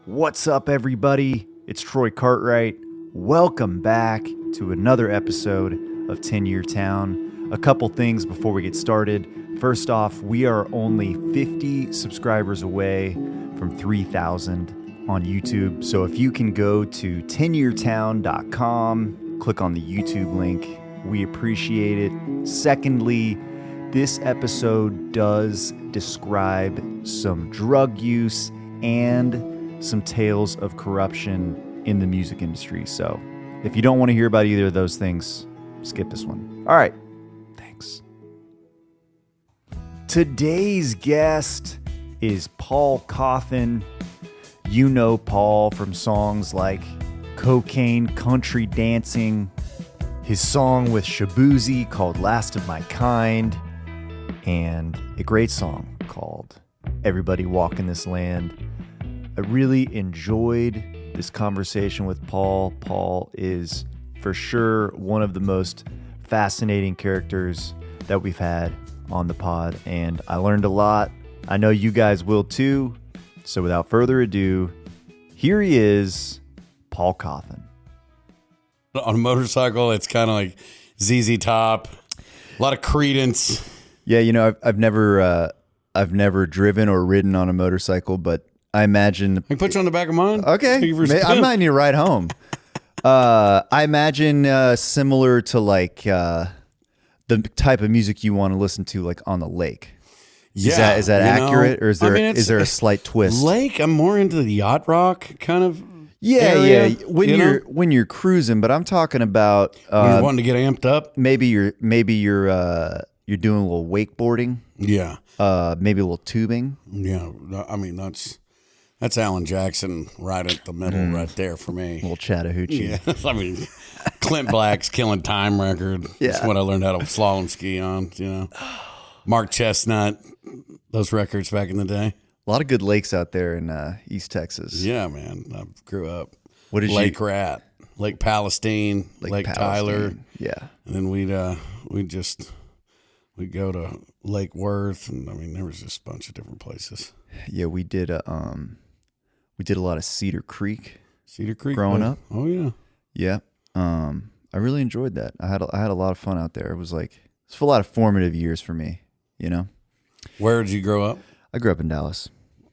What's up, everybody? It's Troy Cartwright. Welcome back to another episode of 10-Year Town. A couple things before we get started. First off, we are only 50 subscribers away from 3,000 on YouTube. So if you can go to 10yeartown.com, click on the YouTube link, we appreciate it. Secondly, this episode does describe some drug use and some tales of corruption in the music industry. So if you don't want to hear about either of those things, skip this one. All right. Thanks. Today's guest is Paul Cauthen. You know Paul from songs like Cocaine Country Dancing, his song with Shabuzi called Last of My Kind, and a great song called Everybody Walk in This Land. I really enjoyed this conversation with Paul. Paul is for sure one of the most fascinating characters that we've had on the pod, and I learned a lot. I know you guys will too. So without further ado, here he is, Paul Cauthen. On a motorcycle, it's kind of like ZZ Top, a lot of Credence. Yeah, you know, I've never driven or ridden on a motorcycle, but I imagine I can put you on the back of mine. Okay, I might need a ride home. I imagine similar to like the type of music you want to listen to, like on the lake. Yeah, is that accurate, or is there a slight twist? Lake, I'm more into the yacht rock kind of. Yeah. When you're cruising, but I'm talking about when you're wanting to get amped up. Maybe you're doing a little wakeboarding. Yeah. Maybe a little tubing. Yeah. I mean that's Alan Jackson right at the middle right there for me. A little Chattahoochee. Yeah. I mean, Clint Black's Killing Time record. Yeah. That's what I learned how to slalom ski on. You know, Mark Chestnut, those records back in the day. A lot of good lakes out there in East Texas. Yeah, man. I grew up. What did Lake Rat, Lake Palestine, Lake Tyler. Yeah. And then we'd go to Lake Worth, and I mean there was just a bunch of different places. Yeah, we did a lot of Cedar Creek. Cedar Creek growing up. Oh yeah. Yeah. I really enjoyed that. I had a lot of fun out there. It's a lot of formative years for me, you know. Where did you grow up? I grew up in Dallas.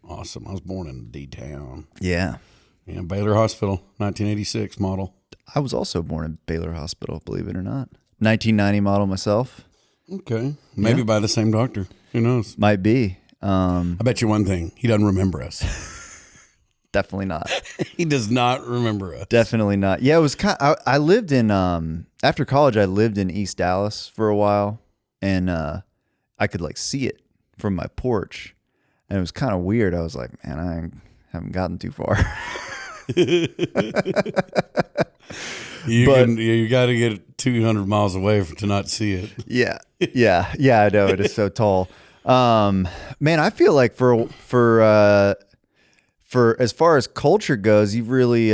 Awesome. I was born in D-Town. Yeah. Yeah, Baylor Hospital, 1986 model. I was also born in Baylor Hospital, believe it or not. 1990 model myself. Okay. Maybe by the same doctor. Who knows? Might be. I bet you one thing. He doesn't remember us. Definitely not. He does not remember us. Definitely not. Yeah, it was I lived in after college I lived in East Dallas for a while, and I could like see it from my porch. And it was kind of weird. I was like, man, I haven't gotten too far. You got to get 200 miles away to not see it. Yeah. I know it is so tall. Man, I feel like for as far as culture goes, you've really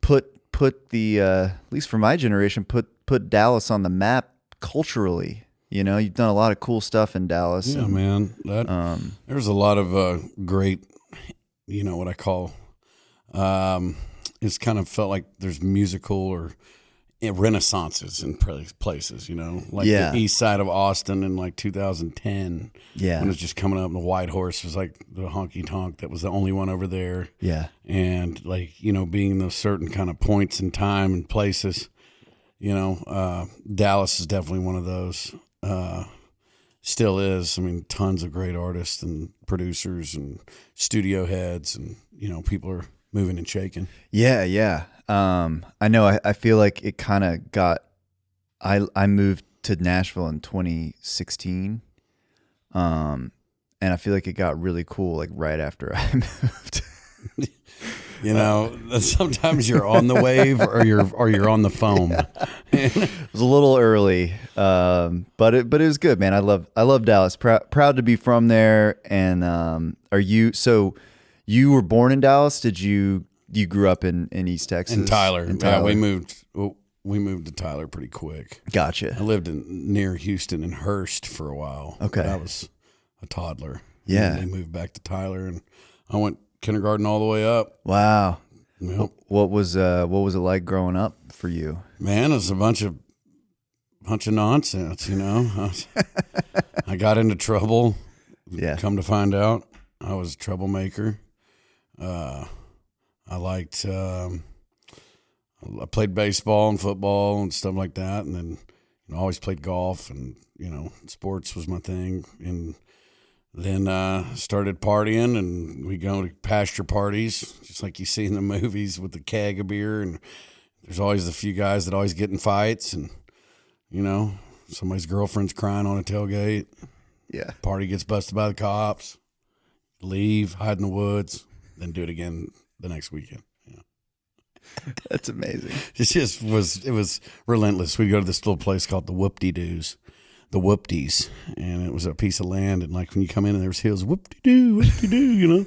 put the at least for my generation put Dallas on the map culturally. You know, you've done a lot of cool stuff in Dallas. Yeah, man. There's a lot of great, you know, what I call, it's kind of felt like there's musical or renaissances in places, you know, like the east side of Austin in like 2010. Yeah. When it was just coming up and the White Horse was like the honky tonk that was the only one over there. Yeah. And like, you know, being in those certain kind of points in time and places, you know, Dallas is definitely one of those. Still is. I mean, tons of great artists and producers and studio heads, and you know, people are moving and shaking. Yeah. I know. I feel like it kind of got. I moved to Nashville in 2016, and I feel like it got really cool like right after I moved. You know, sometimes you're on the wave or you're on the foam. Yeah. It was a little early, but it was good, man. I love Dallas. Proud to be from there. And you were born in Dallas? Did you grew up in East Texas? In Tyler. Yeah, we moved to Tyler pretty quick. Gotcha. I lived near Houston and Hurst for a while. Okay. But I was a toddler. Yeah. And they moved back to Tyler, and I went kindergarten all the way up. Wow. Yep. What was it like growing up for you? Man, it's a bunch of nonsense, I got into trouble. Yeah. Come to find out, I was a troublemaker. I played baseball and football and stuff like that, and then always played golf, and sports was my thing. And then started partying, and we go to pasture parties, just like you see in the movies with the keg of beer, and there's always a few guys that always get in fights, and somebody's girlfriend's crying on a tailgate. Yeah. Party gets busted by the cops. Leave, hide in the woods, then do it again the next weekend. That's amazing. It was relentless. We'd go to this little place called the Whoop-de-Doos, the Whoopties, and it was a piece of land. And like when you come in and there was hills, whoop-de-doo, whoop-de-doo,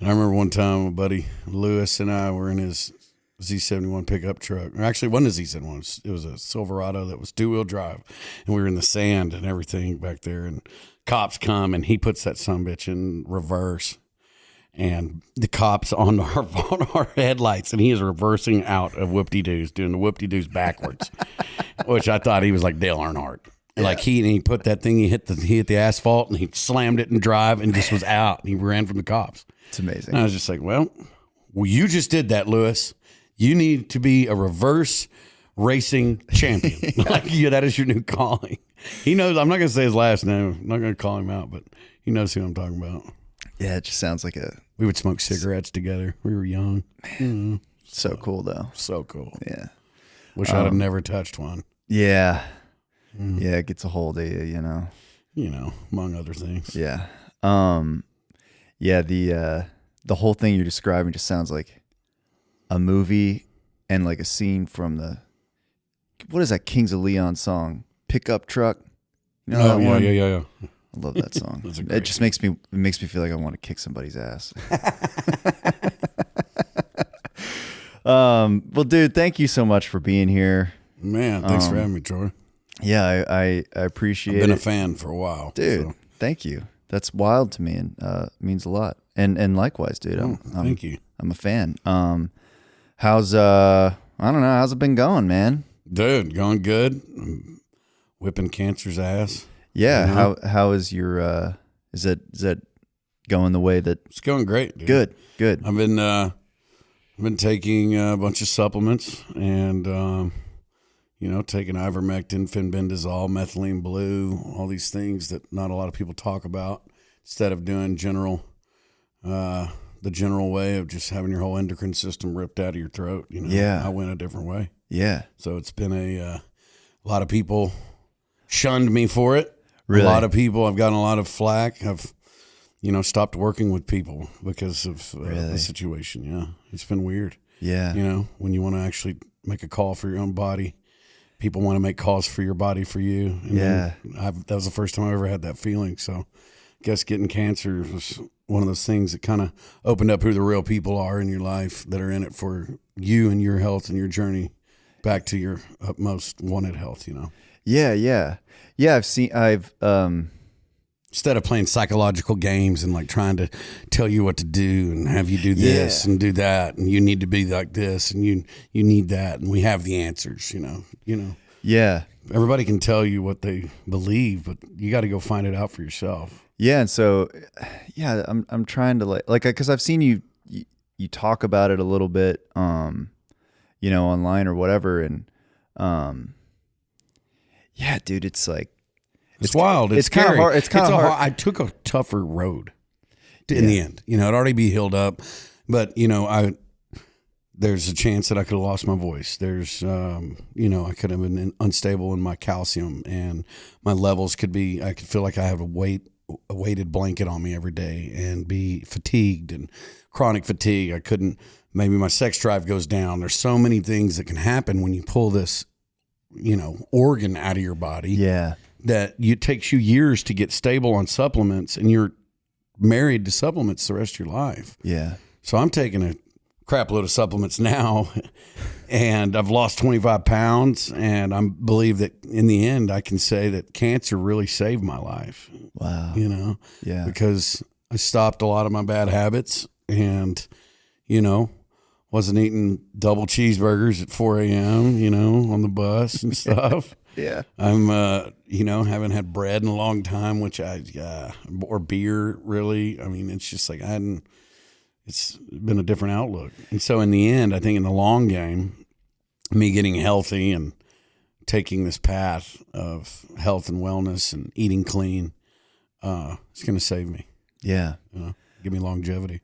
And I remember one time my buddy Lewis and I were in his Z71 pickup truck. Or actually, it wasn't a Z71. It was a Silverado that was 2-wheel drive, and we were in the sand and everything back there. And cops come, and he puts that sumbitch in reverse. And the cops on our headlights, and he is reversing out of whoop-de-doos, doing the whoop-de-doos backwards, which I thought he was like Dale Earnhardt. Yeah. Like he put that thing, he hit the asphalt, and he slammed it in drive, and just was out. And he ran from the cops. It's amazing. And I was just like, well, you just did that, Lewis. You need to be a reverse racing champion. That is your new calling. He knows. I'm not going to say his last name. I'm not going to call him out, but he knows who I'm talking about. Yeah, it just sounds like we would smoke cigarettes together. We were young. Man, so cool though. So cool. Yeah. Wish I'd have never touched one. Yeah. Yeah, it gets a hold of you, among other things. Yeah. Yeah, the whole thing you're describing just sounds like a movie and like a scene from what is that Kings of Leon song? Pickup Truck. You know that one? Yeah. I love that song. It just makes me feel like I want to kick somebody's ass. Well, dude, thank you so much for being here. Man, thanks for having me, Troy. Yeah, I appreciate it. I've been a fan for a while. Dude, so. Thank you. That's wild to me and means a lot. And likewise, dude. Thank you. I'm a fan. How's how's it been going, man? Dude, going good. I'm whipping cancer's ass. Yeah. How is your is that going the way that it's going great, dude. Good. I've been taking a bunch of supplements and taking ivermectin, fenbendazole, methylene blue, all these things that not a lot of people talk about, instead of doing the general way of just having your whole endocrine system ripped out of your throat. Yeah. I went a different way. Yeah. So it's been a lot of people shunned me for it. Really? A lot of people, I've gotten a lot of flack. I've, stopped working with people because of the situation. Yeah. It's been weird. Yeah. When you want to actually make a call for your own body, people want to make calls for your body for you. And that was the first time I ever had that feeling. So I guess getting cancer was one of those things that kind of opened up who the real people are in your life that are in it for you and your health and your journey back to your utmost wanted health, Yeah. I've instead of playing psychological games and like trying to tell you what to do and have you do this and do that, and you need to be like this and you need that, and we have the answers, Yeah. Everybody can tell you what they believe, but you got to go find it out for yourself. Yeah, and so I'm trying to like cuz I've seen you talk about it a little bit online or whatever, and yeah, dude, it's like it's wild. It's kind of hard. It's kind of hard. I took a tougher road in the end. It'd already be healed up, but there's a chance that I could have lost my voice. There's I could have been unstable in my calcium, and my levels could be. I could feel like I have a weighted blanket on me every day, and be fatigued and chronic fatigue. I couldn't. Maybe my sex drive goes down. There's so many things that can happen when you pull this, organ out of your body. Yeah. That it takes you years to get stable on supplements, and you're married to supplements the rest of your life. Yeah. So I'm taking a crap load of supplements now, and I've lost 25 pounds, and I believe that in the end I can say that cancer really saved my life. Wow. Yeah. Because I stopped a lot of my bad habits, and, wasn't eating double cheeseburgers at 4 a.m., on the bus and stuff. Yeah. I'm, haven't had bread in a long time, which or beer, really. I mean, it's just like it's been a different outlook. And so in the end, I think in the long game, me getting healthy and taking this path of health and wellness and eating clean, it's going to save me. Yeah. Give me longevity.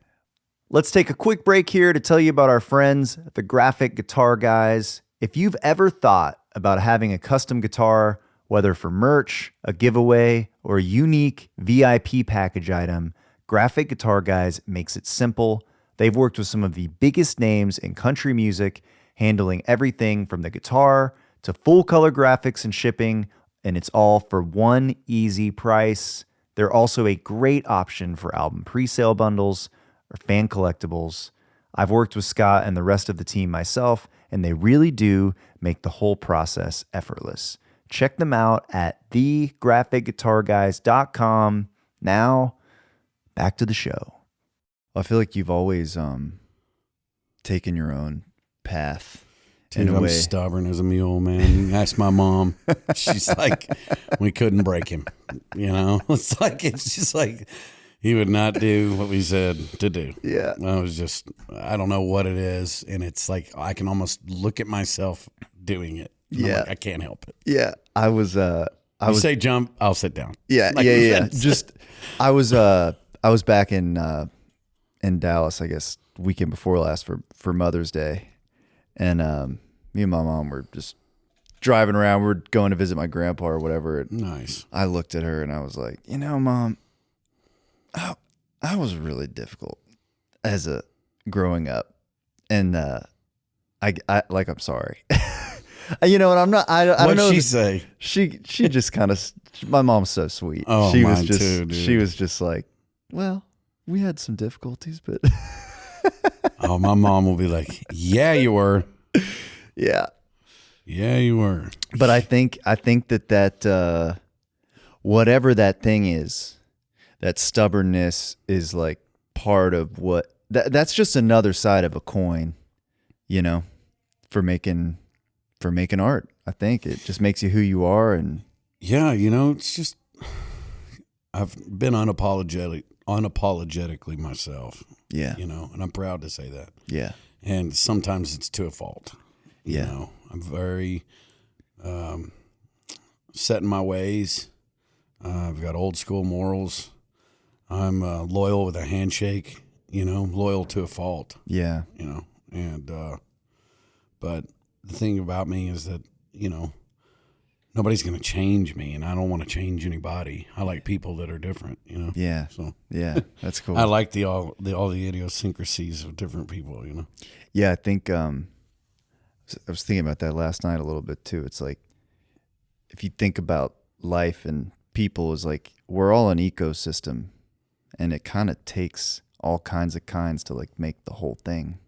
Let's take a quick break here to tell you about our friends, the Graphic Guitar Guys. If you've ever thought about having a custom guitar, whether for merch, a giveaway, or a unique VIP package item, Graphic Guitar Guys makes it simple. They've worked with some of the biggest names in country music, handling everything from the guitar to full color graphics and shipping, and it's all for one easy price. They're also a great option for album pre-sale bundles or fan collectibles. I've worked with Scott and the rest of the team myself, and they really do make the whole process effortless. Check them out at thegraphicguitarguys.com. Now, back to the show. I feel like you've always taken your own path. Dude, I'm stubborn as a mule, man. Ask my mom. She's like, we couldn't break him. It's just like he would not do what we said to do. Yeah. I don't know what it is. And it's like, I can almost look at myself doing it. Yeah. I can't help it. Yeah. I say jump, I'll sit down. Yeah. Yeah. I was back in Dallas, I guess, weekend before last for Mother's Day. And me and my mom were just driving around. We're going to visit my grandpa or whatever. Nice. I looked at her and I was like, Mom, I was really difficult as a growing up, and I'm sorry. And I'm not. I don't know. What'd she say? She just kind of. My mom's so sweet. Oh, she was mine just. too, dude. She was just like, well, we had some difficulties, but. Oh, my mom will be like, yeah, you were. Yeah. Yeah, you were. But I think that whatever that thing is, that stubbornness is like part of what that's just another side of a coin, for making art. I think it just makes you who you are. And yeah, it's just, I've been unapologetically myself. Yeah. And I'm proud to say that. Yeah. And sometimes it's to a fault. Yeah. I'm very set in my ways. I've got old school morals. I'm loyal with a handshake, loyal to a fault. Yeah. And but the thing about me is that, nobody's going to change me, and I don't want to change anybody. I like people that are different, Yeah. So yeah, that's cool. I like all the idiosyncrasies of different people, Yeah, I think I was thinking about that last night a little bit too. It's like, if you think about life and people, is like we're all an ecosystem, and it kind of takes all kinds to like make the whole thing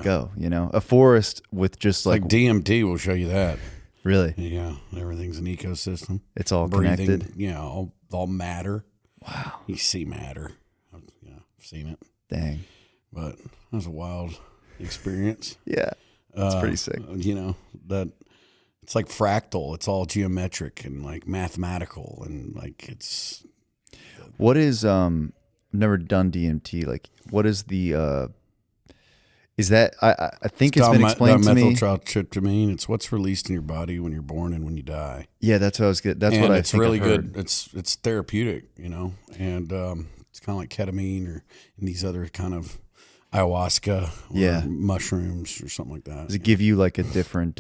go. A forest with just like DMT will show you that. Really? Yeah, everything's an ecosystem. It's all breathing, connected. Yeah, all matter. Wow. You see matter. I've seen it. Dang. But that was a wild experience. Yeah, that's pretty sick. That it's like fractal. It's all geometric and like mathematical, and like it's. What is I've never done DMT. Like, what is the is that I think it's been explained to me. Methyltryptamine. It's what's released in your body when you're born and when you die. Yeah, that's what I was getting. That's what I think. It's really good. It's therapeutic, and it's kind of like ketamine or these other kind of ayahuasca or mushrooms or something like that. Does it give you like a different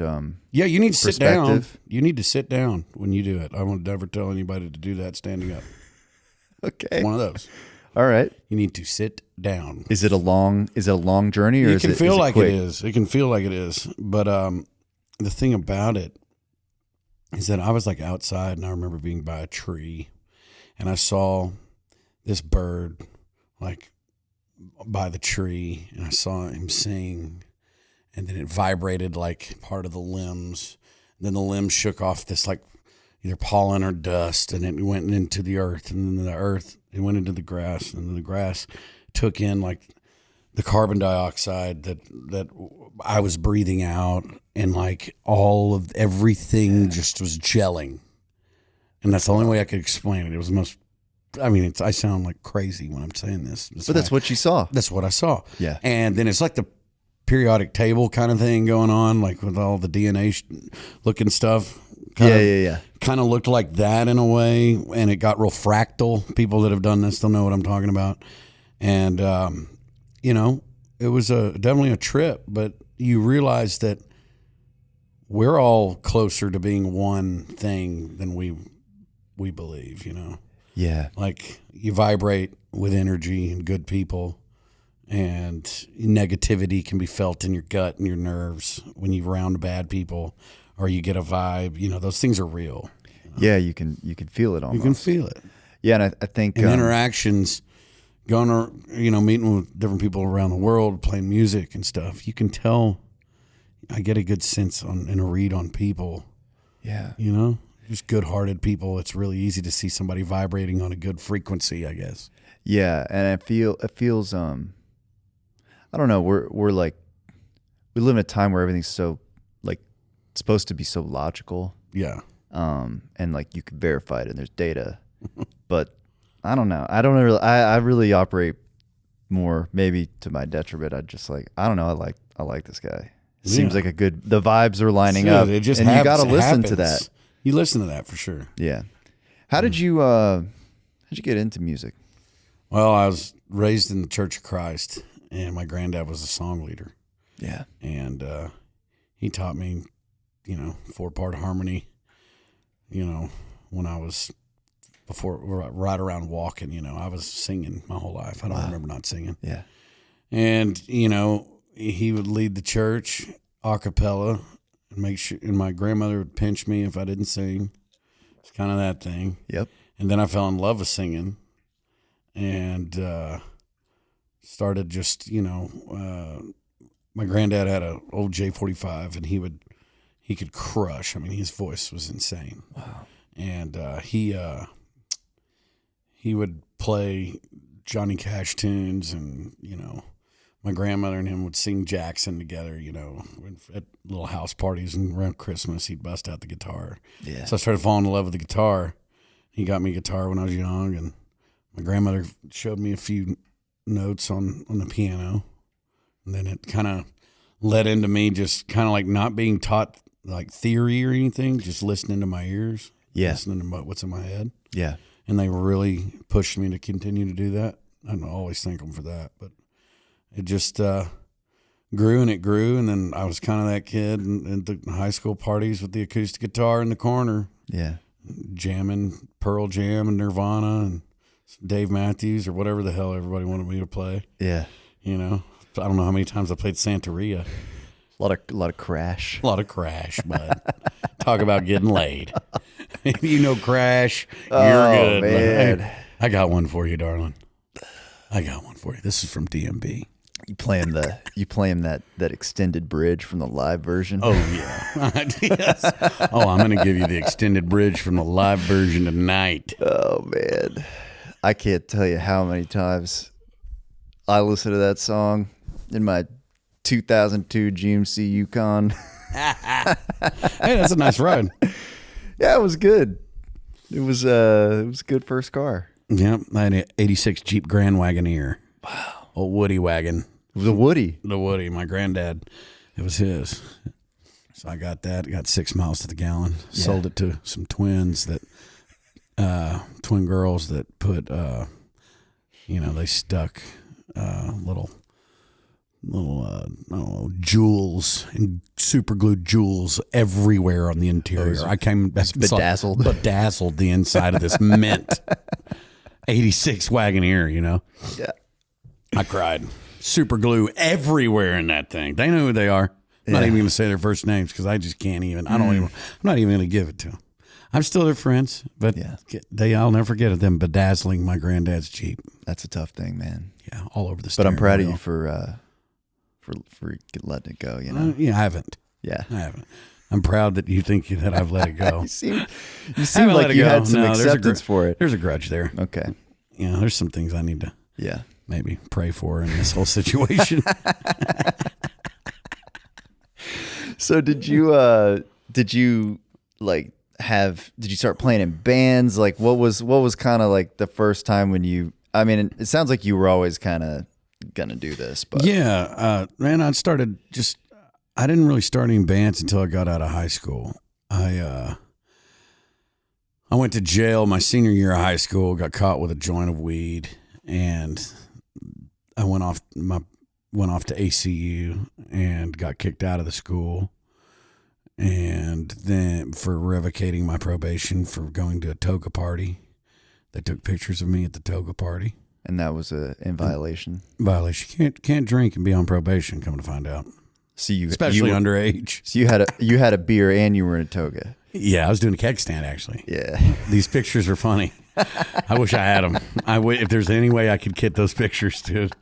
Yeah, you need to sit down. perspective? You need to sit down when you do it. I won't ever tell anybody to do that standing up. Okay. One of those. All right. You need to sit down. Is it a long journey, or it can feel like quick? it is. It can feel like it is. But the thing about it is that I was like outside, and I remember being by a tree, and I saw this bird like by the tree, and I saw him sing, and then it vibrated like part of the limbs. And then the limbs shook off this like either pollen or dust, and it went into the earth, and then the earth, it went into the grass, and then the grass took in like the carbon dioxide that I was breathing out, and like all of everything just was gelling. And that's the only way I could explain it. It was the most, I mean, I sound like crazy when I'm saying this. But that's what you saw. That's what I saw. Yeah. And then it's like the periodic table kind of thing going on, like with all the DNA looking stuff. Yeah. Kind of looked like that in a way, and it got real fractal. People that have done this, they'll know what I'm talking about. And, you know, it was definitely a trip, but you realize that we're all closer to being one thing than we believe, you know? Yeah. Like you vibrate with energy and good people, and negativity can be felt in your gut and your nerves when you're around bad people, or you get a vibe, you know, those things are real. You know? Yeah. You can feel it almost. You can feel it. Yeah. And I think interactions, going or, you know, meeting with different people around the world, playing music and stuff, you can tell. I get a good sense and a read on people. Yeah. You know, just good-hearted people. It's really easy to see somebody vibrating on a good frequency, I guess. Yeah, and it feels I don't know, we're like, we live in a time where everything's so like supposed to be so logical. Yeah. And like you can verify it and there's data. But I don't know. I really operate more, maybe to my detriment. I just like, I don't know, I like this guy. Seems like a good, the vibes are lining up. It just and happens, you got to listen to happens. that. You listen to that for sure. Yeah. How'd you get into music? Well, I was raised in the Church of Christ, and my granddad was a song leader. Yeah. And he taught me, you know, 4-part harmony, you know, when I was right around walking, you know, I was singing my whole life. I don't remember not singing. Yeah. And, you know, he would lead the church a cappella and make sure, and my grandmother would pinch me if I didn't sing. It's kind of that thing. Yep. And then I fell in love with singing, and started just, you know, my granddad had an old J45, and he could crush. I mean, his voice was insane. Wow. And he would play Johnny Cash tunes, and, you know, my grandmother and him would sing Jackson together, you know, at little house parties, and around Christmas he'd bust out the guitar. Yeah. So I started falling in love with the guitar. He got me a guitar when I was young, and my grandmother showed me a few notes on the piano. And then it kind of led into me just kind of like not being taught like theory or anything, just listening to my ears. Yeah. Listening to what's in my head. Yeah. And they really pushed me to continue to do that. I don't always thank them for that, but it just grew and it grew. And then I was kind of that kid in the high school parties with the acoustic guitar in the corner. Yeah. Jamming Pearl Jam and Nirvana and Dave Matthews or whatever the hell everybody wanted me to play. Yeah. You know, I don't know how many times I played Santeria. A lot of Crash. A lot of Crash, bud. Talk about getting laid. You know Crash, you're good. Man. Hey, I got one for you, darling. I got one for you. This is from DMB. You play him that extended bridge from the live version. Oh yeah. Yes. Oh, I'm gonna give you the extended bridge from the live version tonight. Oh man, I can't tell you how many times I listened to that song in my 2002 GMC Yukon. Hey, that's a nice ride. Yeah, it was good. It was a good first car. Yep, I had an 86 Jeep Grand Wagoneer. Wow. Old Woody wagon. It was a Woody. The Woody. My granddad, it was his. So I got that. Got 6 miles to the gallon. Yeah. Sold it to some twins twin girls that put, they stuck little I don't know, jewels and super glued jewels everywhere on the interior. I came bedazzled. Bedazzled the inside of this mint 86 Wagoneer, you know? Yeah. I cried. Super glue everywhere in that thing. They know who they are. I'm not even going to say their first names because I just can't even. I'm not even going to give it to them. I'm still their friends, but I'll never forget of them bedazzling my granddad's Jeep. That's a tough thing, man. Yeah, all over the But I'm proud of wheel. you for letting it go, you know? I haven't. Yeah. I haven't. I'm proud that you think that I've let it go. You seem Haven't let like it you go. had some No, acceptance for it. There's a grudge there. Okay. There's some things I need to. Yeah. maybe pray for in this whole situation. So did you start playing in bands? Like what was kind of like the first time when I mean, it sounds like you were always kind of gonna do this, but yeah, man, I didn't really start any bands until I got out of high school. I went to jail my senior year of high school, got caught with a joint of weed, and I went off to ACU and got kicked out of the school. And then for revocating my probation for going to a toga party. They took pictures of me at the toga party. And that was in violation. Violation. Can't drink and be on probation, come to find out. So especially underage. So you had a beer and you were in a toga. Yeah, I was doing a keg stand, actually. Yeah. These pictures are funny. I wish I had them. If there's any way I could get those pictures, dude.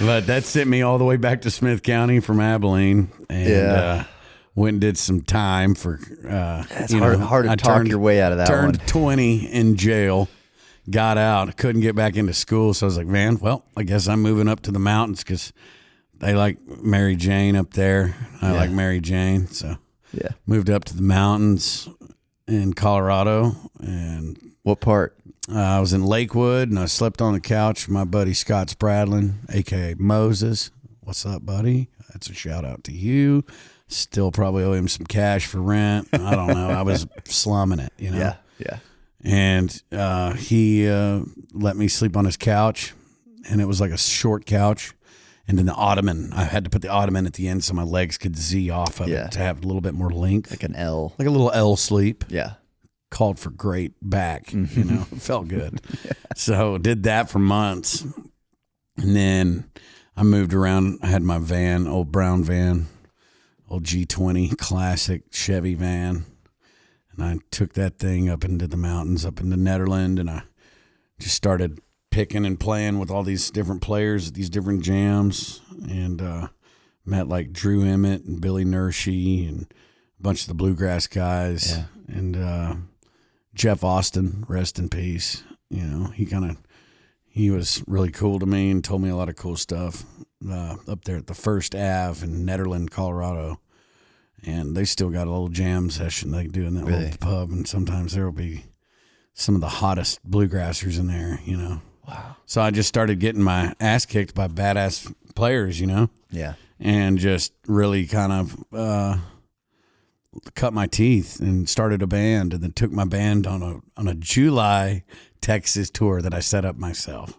But that sent me all the way back to Smith County from Abilene. And went and did some time for... it's hard to talk your way out of that one. Turned 20 in jail. Got out. Couldn't get back into school. So I was like, man, well, I guess I'm moving up to the mountains because they like Mary Jane up there. I like Mary Jane. So... yeah. Moved up to the mountains in Colorado. And what part? I was in Lakewood, and I slept on the couch with my buddy Scott Spradlin, a.k.a. Moses. What's up, buddy? That's a shout out to you. Still probably owe him some cash for rent. I don't know. I was slumming it, you know? Yeah. And he let me sleep on his couch, and it was like a short couch. And then the ottoman, I had to put the ottoman at the end so my legs could Z off of it to have a little bit more length. Like an L. Like a little L sleep. Yeah. Called for great back, you know, it felt good. So did that for months. And then I moved around. I had my van, old brown van, old G20 classic Chevy van. And I took that thing up into the mountains, up into Netherlands, and I just started picking and playing with all these different players at these different jams, and met like Drew Emmett and Billy Nershey and a bunch of the bluegrass guys, and Jeff Austin, rest in peace. You know, he was really cool to me and told me a lot of cool stuff up there at the First Ave in Netherland, Colorado. And they still got a little jam session they do in that little pub, and sometimes there will be some of the hottest bluegrassers in there, you know. Wow. So I just started getting my ass kicked by badass players, you know? Yeah. And just really kind of cut my teeth and started a band, and then took my band on a July, Texas tour that I set up myself.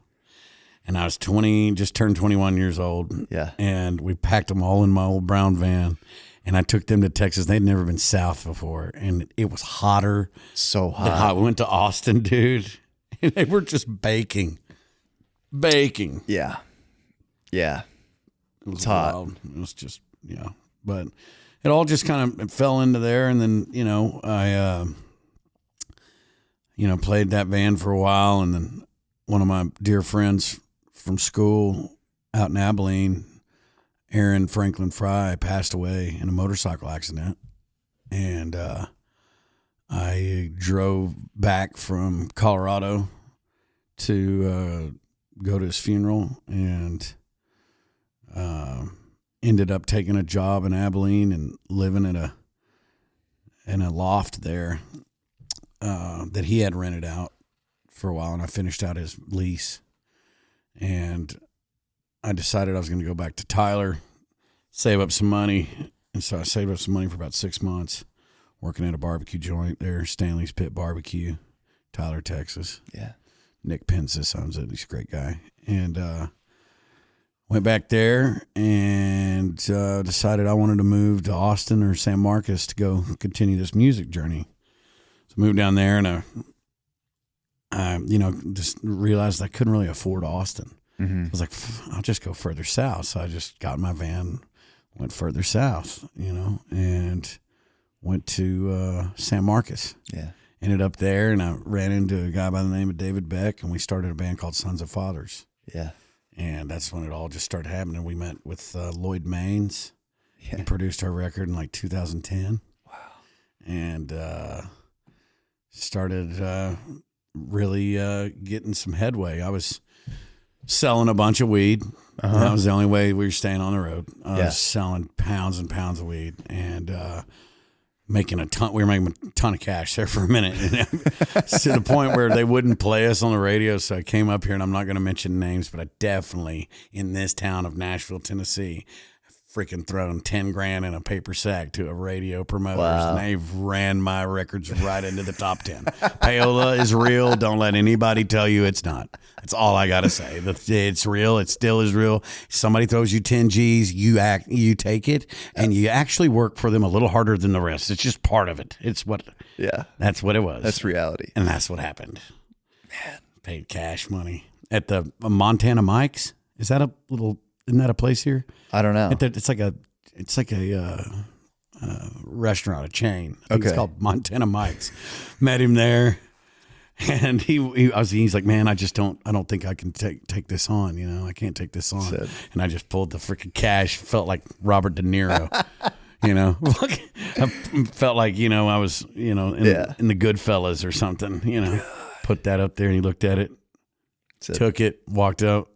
And I was 20, just turned 21 years old. Yeah. And we packed them all in my old brown van, and I took them to Texas. They'd never been south before, and it was hotter. So than hot. We went to Austin, dude. And they were just baking. Yeah. Yeah. It was It's hot. wild. It was just, yeah. But it all just kind of fell into there. And then, you know, I, played that band for a while. And then one of my dear friends from school out in Abilene, Aaron Franklin Fry, passed away in a motorcycle accident. And I drove back from Colorado to go to his funeral, and ended up taking a job in Abilene and living in a loft there that he had rented out for a while, and I finished out his lease. And I decided I was going to go back to Tyler, save up some money. And so I saved up some money for about 6 months, working at a barbecue joint there, Stanley's Pit Barbecue, Tyler, Texas. Yeah. Nick Pensis owns it. He's a great guy. And went back there and decided I wanted to move to Austin or San Marcos to go continue this music journey. So moved down there, and I just realized I couldn't really afford Austin. Mm-hmm. I was like, I'll just go further south. So I just got in my van, went further south, and went to San Marcos. Yeah. Ended up there, and I ran into a guy by the name of David Beck, and we started a band called Sons of Fathers. Yeah. And that's when it all just started happening. We met with Lloyd Maines. Yeah. He produced our record in like 2010. Wow. And started really getting some headway. I was selling a bunch of weed. That was the only way we were staying on the road. I was selling pounds and pounds of weed and making a ton. We were making a ton of cash there for a minute, to the point where they wouldn't play us on the radio. So I came up here, and I'm not going to mention names, but I definitely, in this town of Nashville, Tennessee, freaking thrown 10 grand in a paper sack to a radio promoters, and they've ran my records right into the top 10. Payola is real. Don't let anybody tell you it's not. That's all I gotta say. It's real. It still is real. Somebody throws you 10 G's, you take it, and you actually work for them a little harder than the rest. It's just part of it. That's what it was. That's reality, and that's what happened. Man, paid cash money at the Montana Mike's. Isn't that a place here? I don't know. It's like a restaurant, a chain. I think it's called Montana Mike's. Met him there, and he's like, man, I don't think I can take this on. I can't take this on. And I just pulled the freaking cash. Felt like Robert De Niro. I felt like I was in the Goodfellas or something. Put that up there, and he looked at it, took it, walked out.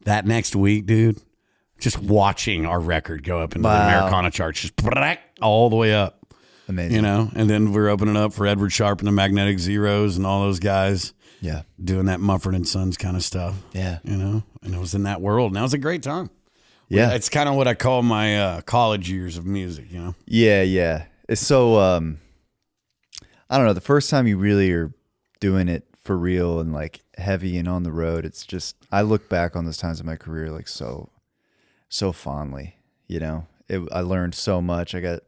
That next week, dude, just watching our record go up into the Americana charts, just all the way up. Amazing. And then we're opening up for Edward Sharpe and the Magnetic Zeros and all those guys. Yeah. Doing that Mumford & Sons kind of stuff. Yeah. And it was in that world. And that was a great time. Yeah. It's kind of what I call my college years of music, Yeah, yeah. It's so, I don't know, the first time you really are doing it for real and like heavy and on the road, it's just, I look back on those times in my career like so fondly. I learned so much. I got,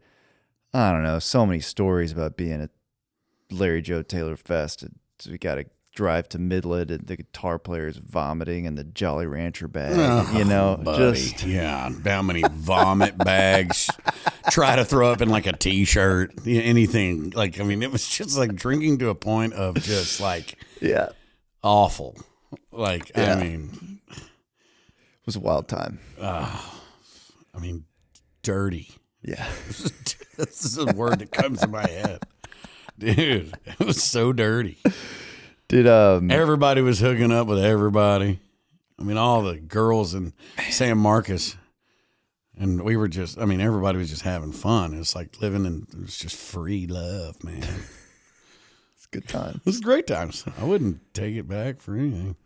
I don't know, so many stories about being at Larry Joe Taylor Fest. We got to drive to Midland, and the guitar player's vomiting in the Jolly Rancher bag. Buddy. How many vomit bags? Try to throw up in like a t-shirt, anything. It was just like drinking to a point of just like awful. It was a wild time. Dirty. Yeah. This is a word that comes to my head. Dude, it was so dirty. Did everybody was hooking up with everybody. All the girls in San Marcos, and we were just, everybody was just having fun. It was like it was just free love, man. It's a good time. It was great times. I wouldn't take it back for anything.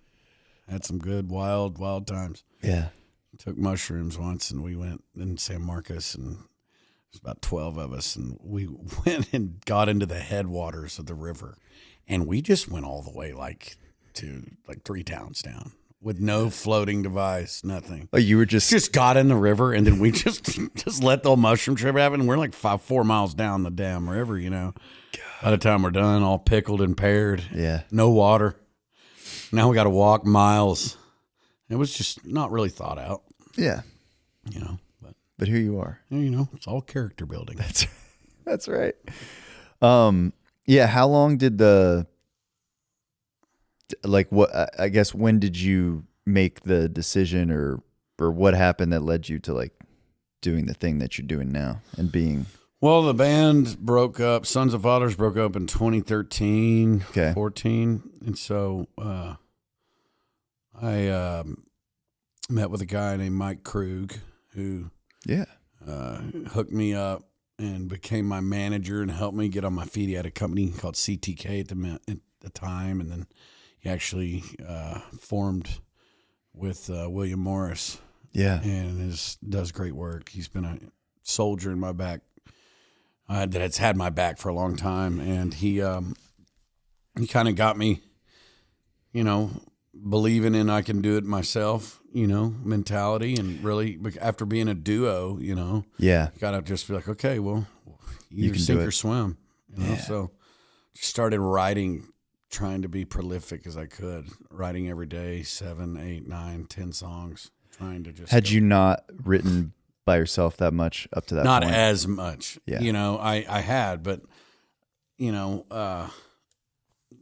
Had some good, wild times. Yeah. Took mushrooms once, and we went in San Marcos, and there's about 12 of us, and we went and got into the headwaters of the river, and we just went all the way to 3 towns down with no floating device, nothing. Oh, you were just got in the river, and then we just let the old mushroom trip happen. And we're like 4 miles down the damn river, God. By the time we're done, all pickled and peared. Yeah. No water. Now we got to walk miles. It was just not really thought out. Yeah. But here you are. It's all character building. That's right. Yeah. How long did I guess when did you make the decision or what happened that led you to doing the thing that you're doing now and being? Well, the band broke up. Sons of Fathers broke up in 2013, 14. And so, I met with a guy named Mike Krug who hooked me up and became my manager and helped me get on my feet. He had a company called CTK at the time, and then he actually formed with William Morris. Yeah, and does great work. He's been a soldier in my back that's had my back for a long time, and he kind of got me, believing in I can do it myself, mentality, and really after being a duo, gotta just be like, okay, well, you can sink or swim, So just started writing, trying to be prolific as I could, writing every day, 7, 8, 9, 10 songs, trying to just. Had you not written by yourself that much up to that point? Not point? as much, yeah. I had, but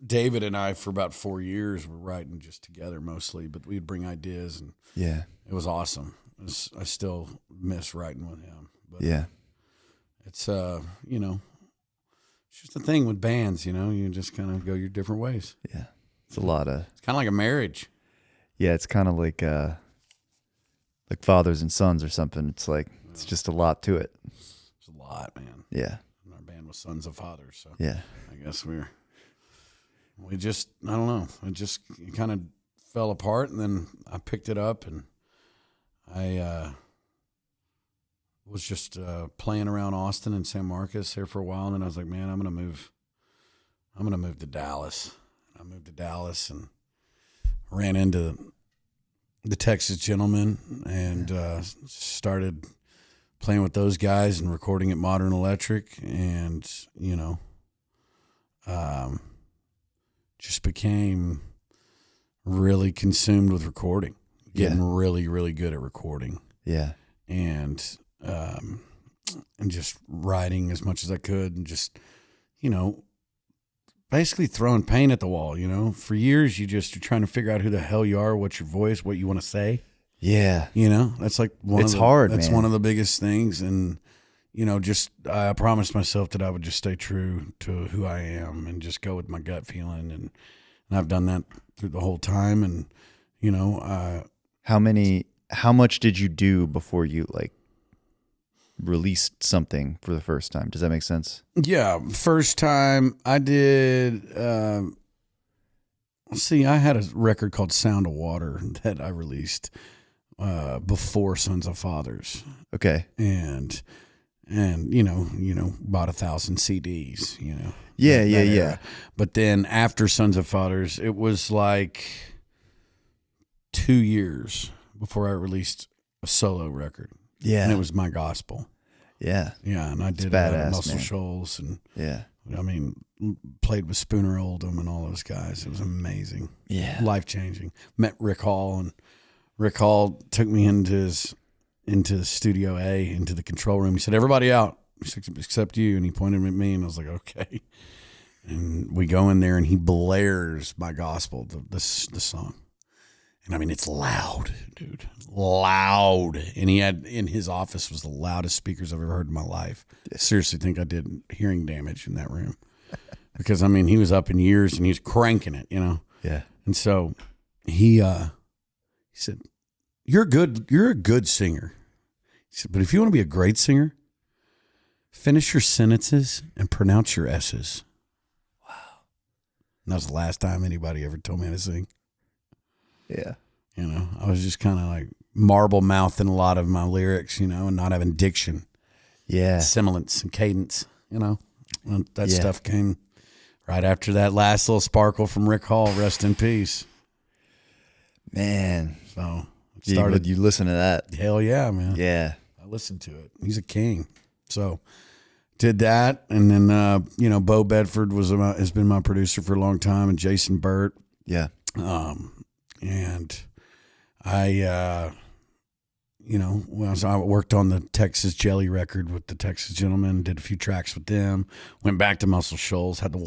David and I, for about 4 years, were writing just together mostly, but we'd bring ideas, and it was awesome. I still miss writing with him. But it's it's just the thing with bands, you just kind of go your different ways. Yeah, it's a lot of. It's kind of like a marriage. Yeah, it's kind of like fathers and sons or something. It's like it's just a lot to it. It's a lot, man. Yeah. And our band was Sons of Fathers, so Yeah. I guess we just, I don't know, it kind of fell apart, and then I picked it up, and I was just playing around Austin and San Marcos there for a while, and then I was like, man, I'm gonna move to Dallas. I moved to Dallas and ran into the Texas Gentlemen and started playing with those guys and recording at Modern Electric, and just became really consumed with recording, getting really, really good at recording. Yeah. And just writing as much as I could, and just, basically throwing paint at the wall. For years, you're trying to figure out who the hell you are, what's your voice, what you want to say. Yeah. That's like It's hard, That's man. one of the biggest things. And, I promised myself that I would just stay true to who I am and just go with my gut feeling. And I've done that through the whole time. And, how much did you do before you released something for the first time? Does that make sense? yeah, first time I did, I had a record called Sound of Water that I released before Sons of Fathers. Okay. And bought 1,000 CDs, Yeah. But then after Sons of Fathers, it was like 2 years before I released a solo record. Yeah. And it was My Gospel. Yeah. Yeah. And I did it badass, at Muscle man. Shoals, and Yeah. played with Spooner Oldham and all those guys. It was amazing. Yeah. Life-changing. Met Rick Hall, and Rick Hall took me into Studio A, into the control room. He said, everybody out except you. And he pointed at me, and I was like, okay. And we go in there, and he blares My Gospel, the song. And it's loud, dude. Loud. And he had, in his office, was the loudest speakers I've ever heard in my life. I seriously think I did hearing damage in that room. Because, he was up in years, and he was cranking it, Yeah. And so he said, You're a good singer. He said, but if you want to be a great singer, finish your sentences and pronounce your S's. Wow. And that was the last time anybody ever told me how to sing. Yeah. I was just kind of like marble mouthing a lot of my lyrics, and not having diction, Yeah. similance and cadence, And that Yeah. stuff came right after that last little sparkle from Rick Hall, rest in peace. Man. So started. You listen to that. Hell yeah, man. Yeah. I listened to it. He's a king. So did that. And then, Bo Bedford has been my producer for a long time, and Jason Burt. Yeah. And I worked on the Texas Jelly record with the Texas Gentlemen, did a few tracks with them, went back to Muscle Shoals, had the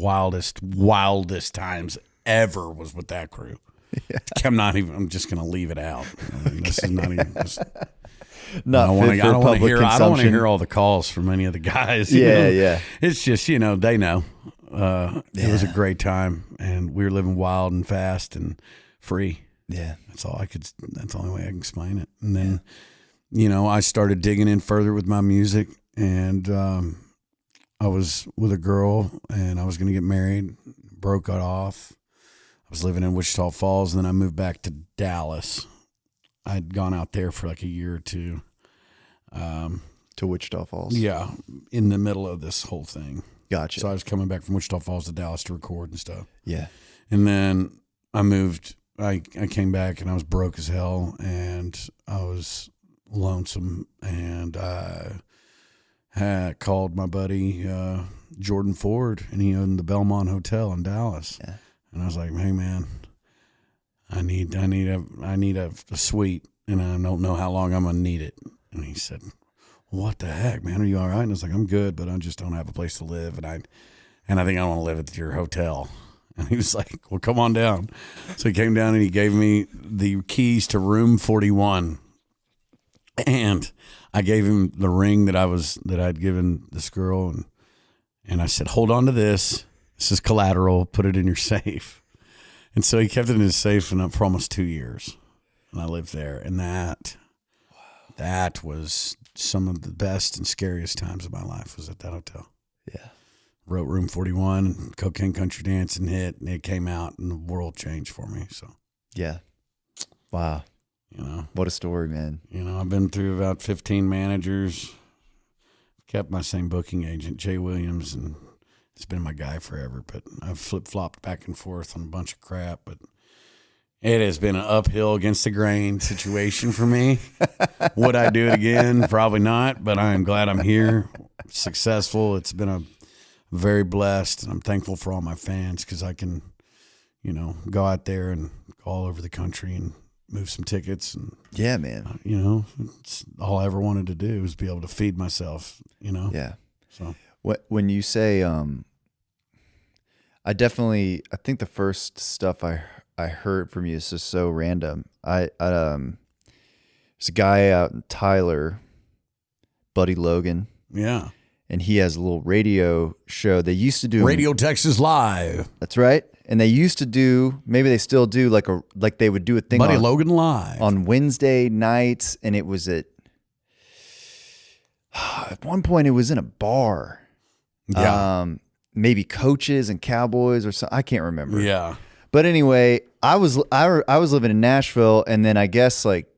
wildest times ever was with that crew. Yeah. I'm just going to leave it out. This is not even just, Not fit for public consumption. I don't want to hear all the calls from any of the guys. Yeah. It's just, they know. It was a great time, and we were living wild and fast and free. Yeah. That's the only way I can explain it. And then, I started digging in further with my music, and I was with a girl, and I was going to get married, broke it off. I was living in Wichita Falls, and then I moved back to Dallas. I'd gone out there for like a year or two. To Wichita Falls. Yeah, in the middle of this whole thing. Gotcha. So I was coming back from Wichita Falls to Dallas to record and stuff. Yeah. And then I moved. I came back, and I was broke as hell, and I was lonesome, and I had called my buddy Jordan Ford, and he owned the Belmont Hotel in Dallas. Yeah. And I was like, hey man, I need a suite, and I don't know how long I'm gonna need it. And he said, what the heck, man? Are you all right? And I was like, I'm good, but I just don't have a place to live, and I think I want to live at your hotel. And he was like, well, come on down. So he came down, and he gave me the keys to room 41. And I gave him the ring that I'd given this girl, and I said, hold on to this. This is collateral. Put it in your safe. And so he kept it in his safe for almost 2 years. And I lived there. And that was some of the best and scariest times of my life was at that hotel. Yeah. Wrote Room 41, Cocaine Country Dancing hit, and it came out and the world changed for me. So, yeah. Wow. you know, What a story, man. I've been through about 15 managers, kept my same booking agent, Jay Williams, and it's been my guy forever, but I've flip-flopped back and forth on a bunch of crap, but it has been an uphill against the grain situation for me. Would I do it again? Probably not, but I am glad I'm here, successful. It's been a very blessed, and I'm thankful for all my fans because I can, go out there and go all over the country and move some tickets. And yeah, man. It's all I ever wanted to do was be able to feed myself, Yeah. So when you say, I think the first stuff I heard from you is just so random. There's a guy out in Tyler, Buddy Logan. Yeah. And he has a little radio show. They used to do Radio Texas Live. That's right. And they used to do, maybe they still do, like they would do a thing Buddy Logan Live on Wednesday nights, and it was at one point it was in a bar. Yeah. Maybe Coaches and Cowboys or something. I can't remember. Yeah. But anyway, I was living in Nashville, and then I guess like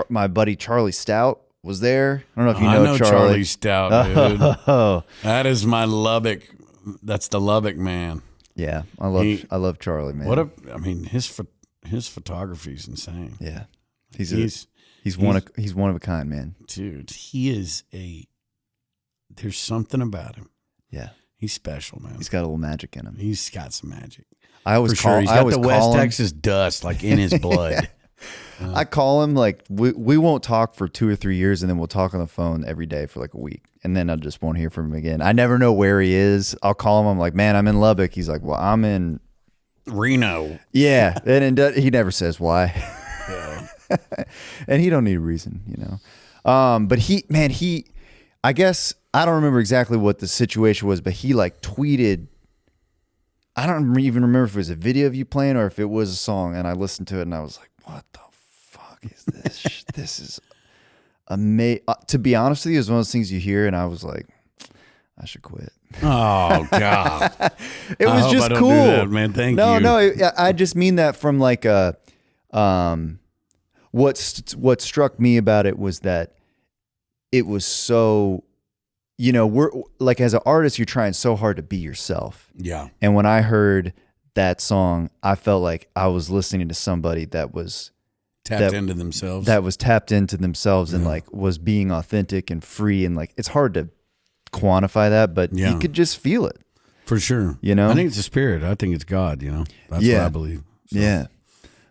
my buddy Charlie Stout was there. I don't know if you know Charlie Stout, dude. Oh. That is my Lubbock. That's the Lubbock man. Yeah, I love Charlie, man. His photography is insane. Yeah, he's one of a kind, man. Dude, there's something about him. Yeah, he's special, man. He's got a little magic in him. He's got some magic. He's got the West Texas dust like in his blood. I call him like we won't talk for 2 or 3 years, and then we'll talk on the phone every day for like a week, and then I just won't hear from him again. I never know where he is. I'll call him. I'm like, man, I'm in Lubbock. He's like, well, I'm in Reno. Yeah, and he never says why. Yeah. And he don't need a reason, But I guess I don't remember exactly what the situation was, but he like tweeted. I don't even remember if it was a video of you playing or if it was a song, and I listened to it and I was like, what the fuck is this? This is amazing. To be honest with you, it was one of those things you hear and I was like, I should quit. Oh God. It was just cool. Do that, man. Thank you. No, I just mean that from like what struck me about it was that it was so, we're like, as an artist, you're trying so hard to be yourself. Yeah. And when I heard that song, I felt like I was listening to somebody that was tapped into themselves. That was tapped into themselves and like was being authentic and free. And like, it's hard to quantify that, but you could just feel it. For sure. I think it's a spirit. I think it's God, That's what I believe. So, yeah.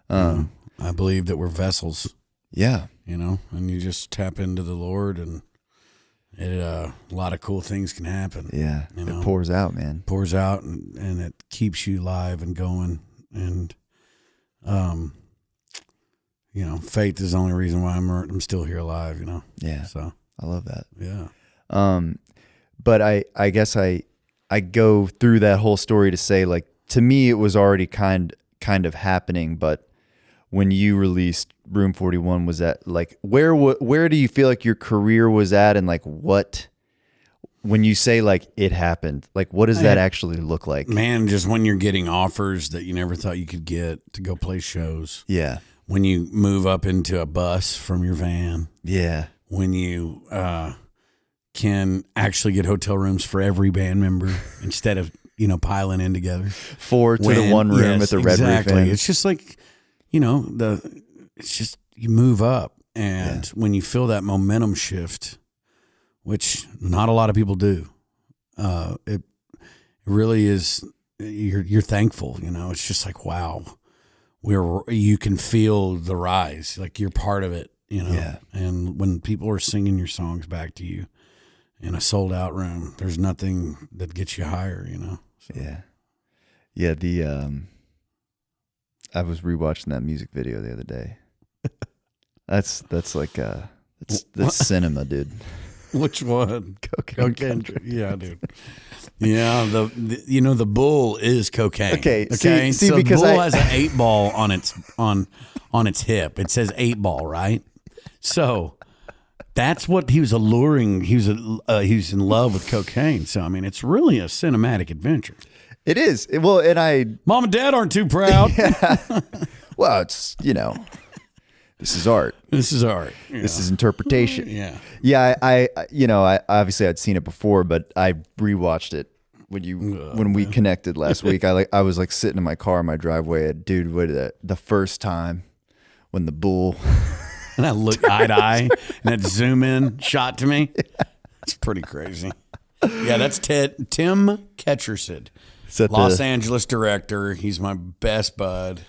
I believe that we're vessels. Yeah. And you just tap into the Lord and a lot of cool things can happen. Yeah. It pours out, man. Pours out and it keeps you alive and going. And, faith is the only reason why I'm still here alive, Yeah. So I love that. Yeah. But I guess I go through that whole story to say, like, to me, it was already kind of happening. But when you released Room 41, was that like, where do you feel like your career was at? And like, when you say like it happened, like, what does that actually look like? Man, just when you're getting offers that you never thought you could get to go play shows. Yeah. When you move up into a bus from your van. Yeah. When you, can actually get hotel rooms for every band member instead of, piling in together. 4 to the one room at the Red Roof Inn. It's just like, it's just you move up. And when you feel that momentum shift, which not a lot of people do, it really is, you're thankful, it's just like, wow, you can feel the rise, like you're part of it, Yeah. And when people are singing your songs back to you, in a sold out room, there's nothing that gets you higher, So. Yeah. Yeah. I was rewatching that music video the other day. That's like, it's cinema, dude. Which one? Cocaine Country. Yeah, dude. Yeah, the bull is cocaine. Okay, see, so because the bull has an 8 ball on its hip. It says 8 ball, right? So that's what he was alluring. He was in love with cocaine. So I mean, it's really a cinematic adventure. It is. Well, and Mom and Dad aren't too proud. Yeah. Well, it's this is art. This is art. This is interpretation. Yeah. Yeah. I obviously I'd seen it before, but I rewatched it when we connected last week. I was like sitting in my car in my driveway. And dude, the first time when the bull. And I looked eye to eye, and that zoom in shot to me. It's pretty crazy. Yeah, that's Tim Ketchersid, Los Angeles director. He's my best bud.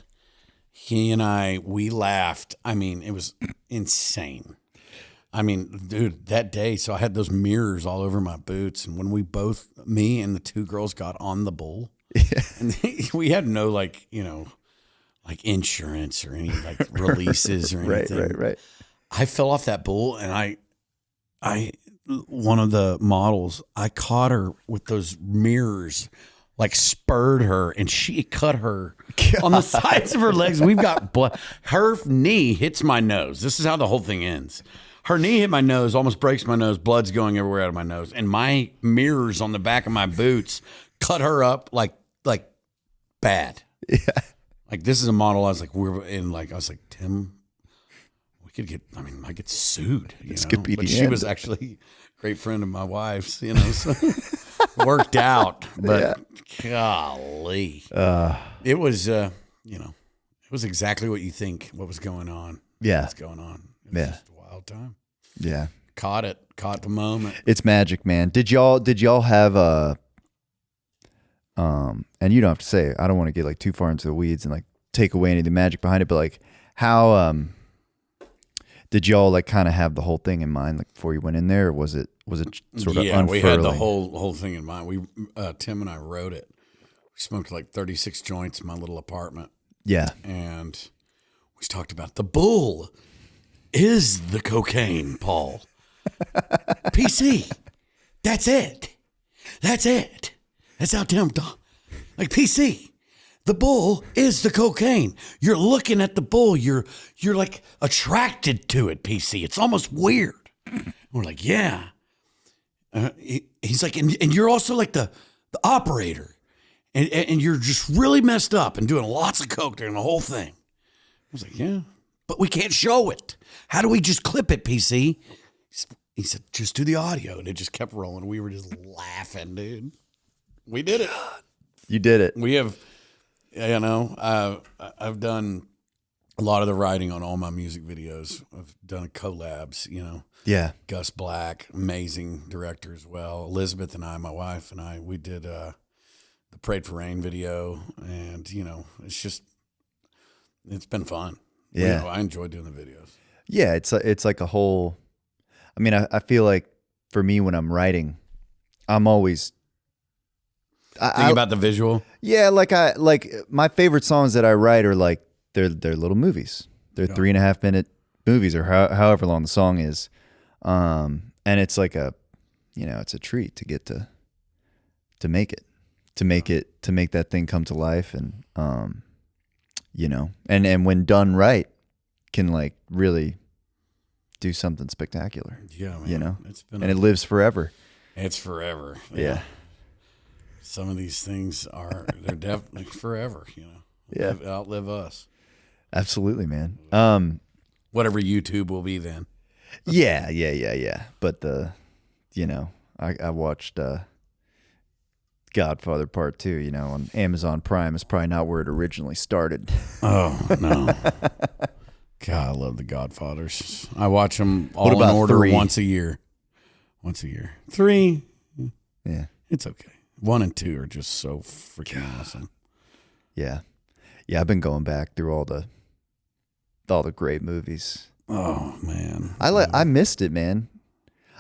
He and we laughed. I mean, it was insane. I mean, dude, that day, so I had those mirrors all over my boots, and when me and the 2 girls got on the bull, and we had no like insurance or any like releases or anything. Right. I fell off that bull, and one of the models, I caught her with those mirrors, like spurred her, and she cut her on the sides of her legs. We've got blood. Her knee hits my nose. This is how the whole thing ends. Her knee hit my nose, almost breaks my nose. Blood's going everywhere out of my nose, and my mirrors on the back of my boots cut her up like bad. Yeah. Like, this is a model. I was like, Tim, we could I get sued. This could be but the she end. was actually a great friend of my wife's, so worked out. But golly, it was, it was exactly what you think, what was going on. Yeah. What's going on. It was just a wild time. Yeah. Caught the moment. It's magic, man. Did y'all have and you don't have to say, I don't want to get like too far into the weeds and like take away any of the magic behind it, but like how did y'all like kind of have the whole thing in mind like before you went in there, or was it sort of unfurling? We had the whole thing in mind. We Tim and I wrote it. We smoked like 36 joints in my little apartment. Yeah. And we talked about the bull is the cocaine, Paul. PC. That's it. That's how Tim talk. Like, PC. The bull is the cocaine. You're looking at the bull. You're like attracted to it, PC. It's almost weird. We're like, yeah. He's like, and you're also like the operator. And you're just really messed up and doing lots of coke during the whole thing. I was like, yeah, but we can't show it. How do we just clip it, PC? He said, just do the audio. And it just kept rolling. We were just laughing, dude. We did it. You did it. We have, I've done a lot of the writing on all my music videos. I've done collabs, Yeah. Gus Black, amazing director as well. Elizabeth and I, my wife and I, we did the Prayed for Rain video. And, it's been fun. Yeah. I enjoy doing the videos. Yeah. It's like a whole, I mean, I feel like for me when I'm writing, I'm always Think about the visual. Yeah, like my favorite songs that I write are like they're little movies. They're 3.5 minute movies or however long the song is, and it's like it's a treat to get to make that thing come to life, and and when done right, can like really do something spectacular. Yeah, man. It lives forever. It's forever. Yeah. Some of these things they're definitely forever, Yeah. Outlive us. Absolutely, man. Whatever YouTube will be then. Yeah. But I watched Godfather Part 2, on Amazon Prime. It's probably not where it originally started. Oh, no. God, I love the Godfathers. I watch them all What about in order 3? once a year. 3, Yeah. it's okay. 1 and 2 are just so freaking awesome. Yeah. Yeah, I've been going back through all the great movies. Oh, man. I missed it, man.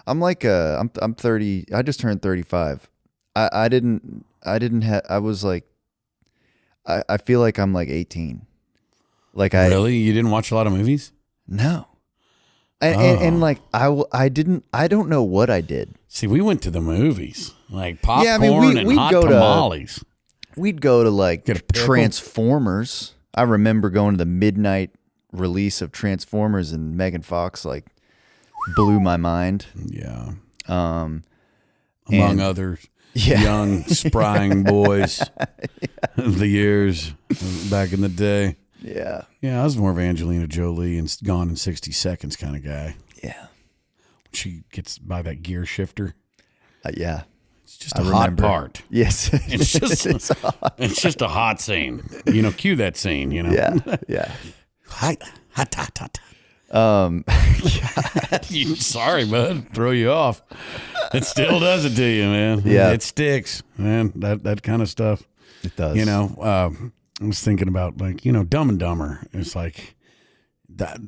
I'm like I'm 30. I just turned 35. I feel like I'm like 18. Like Really? You didn't watch a lot of movies? No. And like I don't know what I did. See, we went to the movies, like popcorn and hot go tamales. We'd go to like Get a pickle. Transformers. I remember going to the midnight release of Transformers, and Megan Fox like blew my mind. Yeah. And- Among others, young, sprying boys of the years back in the day. Yeah. Yeah, I was more of Angelina Jolie and Gone in 60 Seconds kind of guy. Yeah. She gets by that gear shifter. Yeah. It's just a hot part. Yes. It's just a hot scene. You know, cue that scene, you know. Yeah. Yeah. Hot. God. Sorry, bud. Throw you off. It still does it to you, man. Yeah. It sticks, man. That kind of stuff. It does. You know, I was thinking about, like, you know, Dumb and Dumber. It's like that.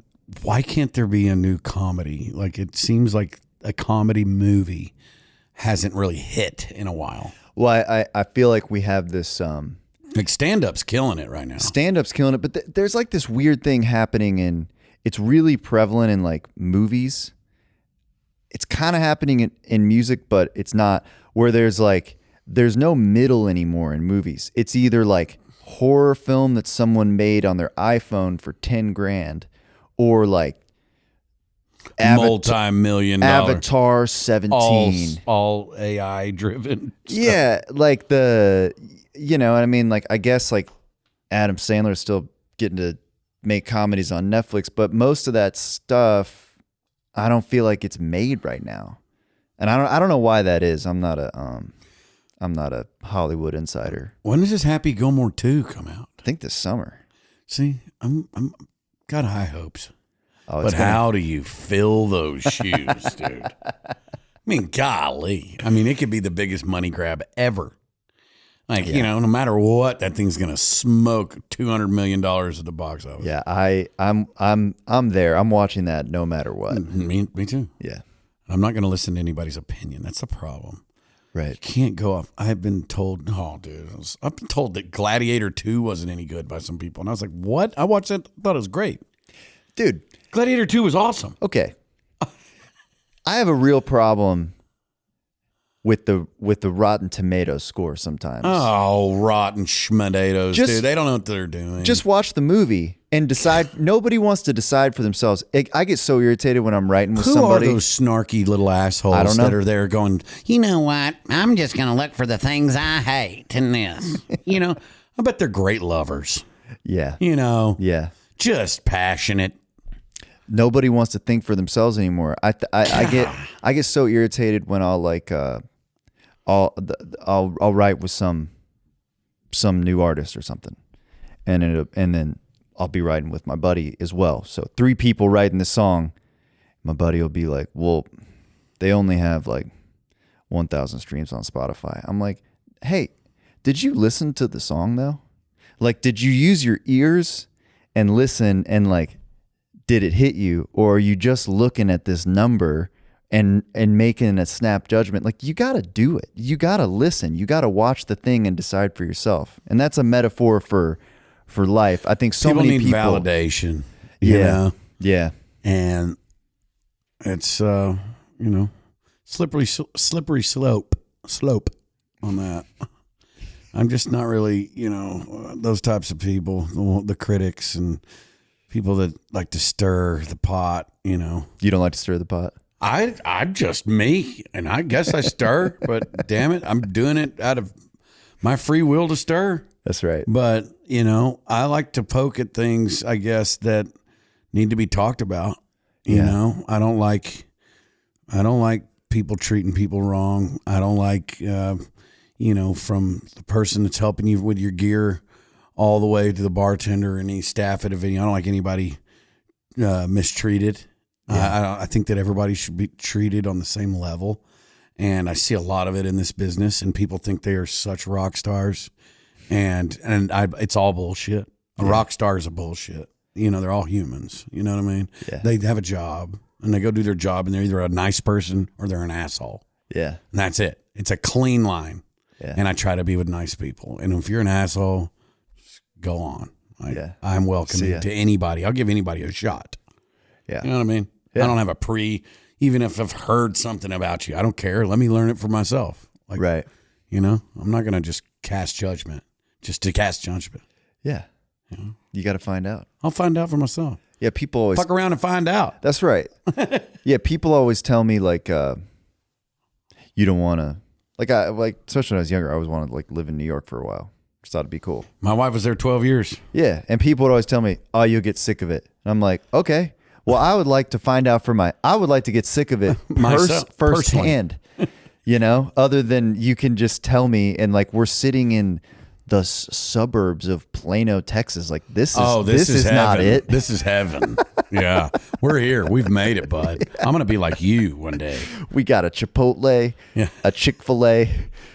Why can't there be a new comedy? Like, it seems like a comedy movie hasn't really hit in a while. Well, I feel like we have this Like, stand-up's killing it right now. stand-up's killing it, but there's like this weird thing happening, and it's really prevalent in like movies. It's kind of happening in music, but it's not, where there's no middle anymore in movies. It's either like horror film that someone made on their iPhone for 10 grand, or like multi-million dollar Avatar 17, all AI driven. Yeah, like you know what I mean? Like, I guess like Adam Sandler is still getting to make comedies on Netflix, but most of that stuff, I don't feel like it's made right now. And I don't know why that is. I'm not a Hollywood insider. When does this Happy Gilmore 2 come out? I think this summer. See, I'm got high hopes. Oh, But how do you fill those shoes, dude? I mean, golly. I mean, it could be the biggest money grab ever. Like, you know, no matter what, that thing's gonna smoke $200 million at the box office. Yeah, I'm there. I'm watching that no matter what. Me too. Yeah. I'm not gonna listen to anybody's opinion. That's the problem. Right. You can't go off. I've been told, I've been told that Gladiator 2 wasn't any good by some people. And I was like, what? I watched it, thought it was great. Dude. Gladiator 2 was awesome. Okay. I have a real problem with the Rotten Tomatoes score sometimes. Oh, rotten schmatoes, dude. They don't know what they're doing. Just watch the movie and decide. Nobody wants to decide for themselves. I get so irritated when I'm writing with somebody. Who are those snarky little assholes that are there going, you know what? I'm just going to look for the things I hate in this. You know, I bet they're great lovers. Yeah. You know. Yeah. Just passionate. Nobody wants to think for themselves anymore. I get so irritated when I'll like I'll write with some new artist or something, and then I'll be writing with my buddy as well. So 3 people writing the song. My buddy will be like, "Well, they only have like 1,000 streams on Spotify." I'm like, "Hey, did you listen to the song though? Like, did you use your ears and listen and like?" Did it hit you, or are you just looking at this number and making a snap judgment? Like, you got to do it. You got to listen. You got to watch the thing and decide for yourself. And that's a metaphor for life. I think so many people need validation. Yeah, You know? yeah. And it's you know, slippery slope on that. I'm just not really, you know, those types of people, the critics and people that like to stir the pot, you know. You don't like to stir the pot? I'm just me, and I guess I stir, but damn it, I'm doing it out of my free will to stir. That's right. But, you know, I like to poke at things, I guess, that need to be talked about. You know, I don't like people treating people wrong. I don't like, you know, from the person that's helping you with your gear all the way to the bartender and any staff at a venue. I don't like anybody mistreated. Yeah. I think that everybody should be treated on the same level. And I see a lot of it in this business, and people think they are such rock stars. And it's all bullshit. A rock star is a bullshit. You know, they're all humans. You know what I mean? Yeah. They have a job, and they go do their job, and they're either a nice person or they're an asshole. Yeah. And that's it. It's a clean line. Yeah. And I try to be with nice people. And if you're an asshole, go on. I'm welcoming to anybody. I'll give anybody a shot. Yeah. You know what I mean? I don't have even if I've heard something about you, I don't care. Let me learn it for myself. Like, right. You know, I'm not going to just cast judgment just to cast judgment. Yeah. You know? You got to find out. I'll find out for myself. Yeah. People always fuck around and find out. That's right. Yeah. People always tell me like, you don't want to, especially when I was younger, I always wanted to like live in New York for a while. Just thought it'd be cool. My wife was there 12 years. Yeah. And people would always tell me, oh, you'll get sick of it. And I'm like, okay. Well, I would like to find out I would like to get sick of it firsthand, you know, other than you can just tell me. And like, we're sitting in the suburbs of Plano, Texas. Like this is not it. This is heaven. Yeah. We're here. We've made it, bud. I'm going to be like you one day. We got a Chipotle, a Chick-fil-A.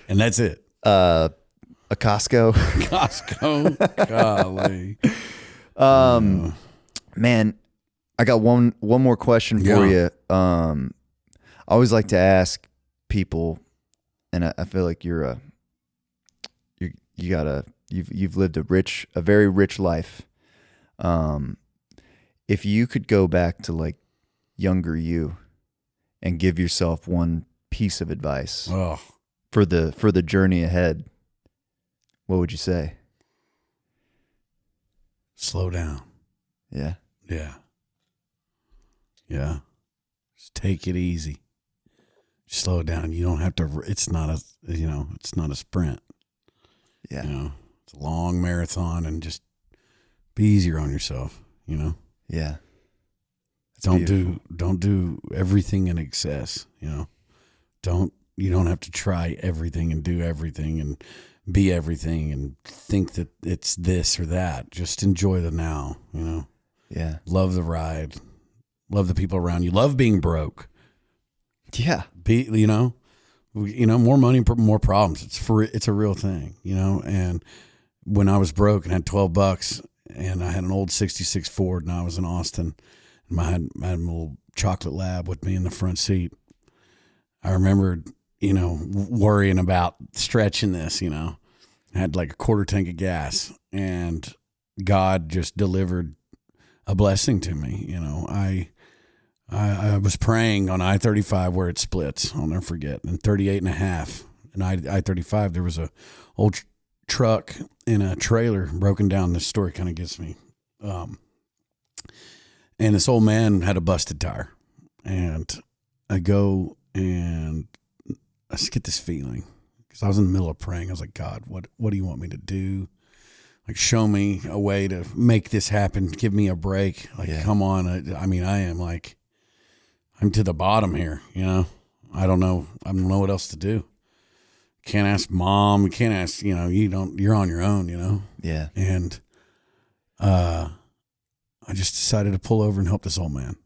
And that's it. A Costco. Golly. Man, I got one more question for you. I always like to ask people, and I feel like you've lived a very rich life. If you could go back to like younger you and give yourself one piece of advice for the journey ahead, what would you say? Slow down. Yeah. Yeah. Yeah. Just take it easy. Slow it down. You don't have to, it's not a sprint. Yeah. You know, it's a long marathon, and just be easier on yourself, you know? Yeah. Don't do everything in excess, you know? You don't have to try everything and do everything and be everything and think that it's this or that. Just enjoy the now, you know? Yeah. Love the ride. Love the people around you. Love being broke. Yeah. More money, more problems. It's a real thing, you know? And when I was broke and had $12 and I had an old 66 Ford and I was in Austin and I had a little chocolate lab with me in the front seat, I remembered, you know, worrying about stretching this, you know. I had like a quarter tank of gas, and God just delivered a blessing to me. You know, I was praying on I-35 where it splits. I'll never forget. And 38 and a half. And I-35, there was a old truck in a trailer broken down. This story kind of gets me. And this old man had a busted tire. And I go and I just get this feeling, because I was in the middle of praying. I was like, God, what do you want me to do? Like, show me a way to make this happen. Give me a break. Like, come on. I mean, I am like, I'm to the bottom here, you know. I don't know what else to do. Can't ask mom. You can't ask, you know, you're on your own, you know. Yeah. And I just decided to pull over and help this old man.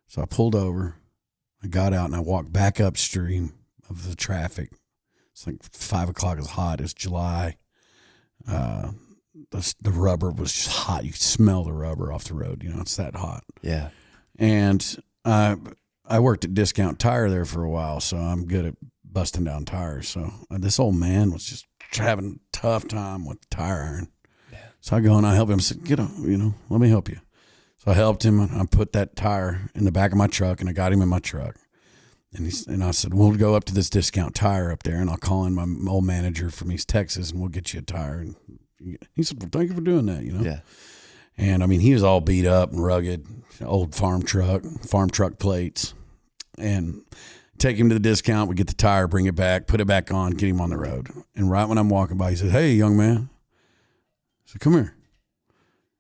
So I pulled over, I got out, and I walked back upstream of the traffic. It's like 5 o'clock. It's hot. It's July. The rubber was just hot. You could smell the rubber off the road. You know, it's that hot. Yeah. And I worked at Discount Tire there for a while, so I'm good at busting down tires. So this old man was just having a tough time with the tire iron. Yeah. So I go and I help him. I said, let me help you. So I helped him. I put that tire in the back of my truck, and I got him in my truck. And I said, we'll go up to this Discount Tire up there, and I'll call in my old manager from East Texas, and we'll get you a tire. And he said, well, thank you for doing that, you know? Yeah. And I mean, he was all beat up and rugged, old farm truck plates. And take him to the discount. We get the tire, bring it back, put it back on, get him on the road. And right when I'm walking by, he said, hey, young man. I said, come here.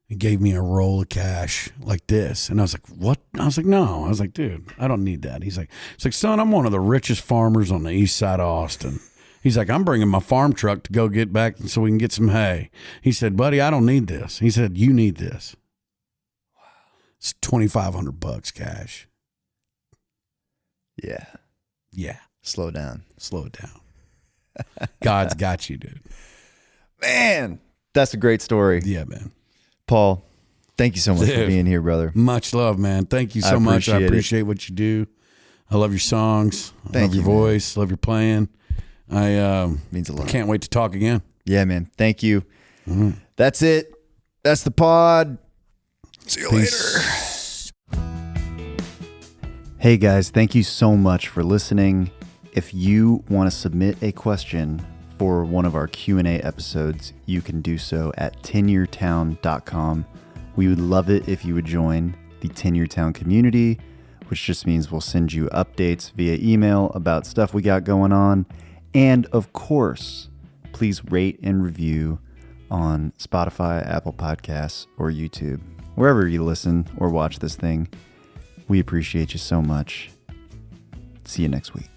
He gave me a roll of cash like this. And I was like, what? I was like, no. I was like, dude, I don't need that. He's like, son, I'm one of the richest farmers on the east side of Austin. He's like, I'm bringing my farm truck to go get back so we can get some hay. He said, buddy, I don't need this. He said, you need this. Wow. It's $2,500 cash. Yeah. Yeah. Slow down. Slow it down. God's got you, dude. Man, that's a great story. Yeah, man. Paul, thank you so much for being here, brother. Much love, man. Thank you so much. I appreciate what you do. I love your songs. I love your voice. Love your playing. Means a lot. Can't wait to talk again. Yeah, man. Thank you. Mm-hmm. That's it. That's the pod. See you later. Hey guys, thank you so much for listening. If you want to submit a question for one of our Q&A episodes, you can do so at tenuretowne.com. We would love it if you would join the Tenuretown community, which just means we'll send you updates via email about stuff we got going on. And of course, please rate and review on Spotify, Apple Podcasts, or YouTube. Wherever you listen or watch this thing, we appreciate you so much. See you next week.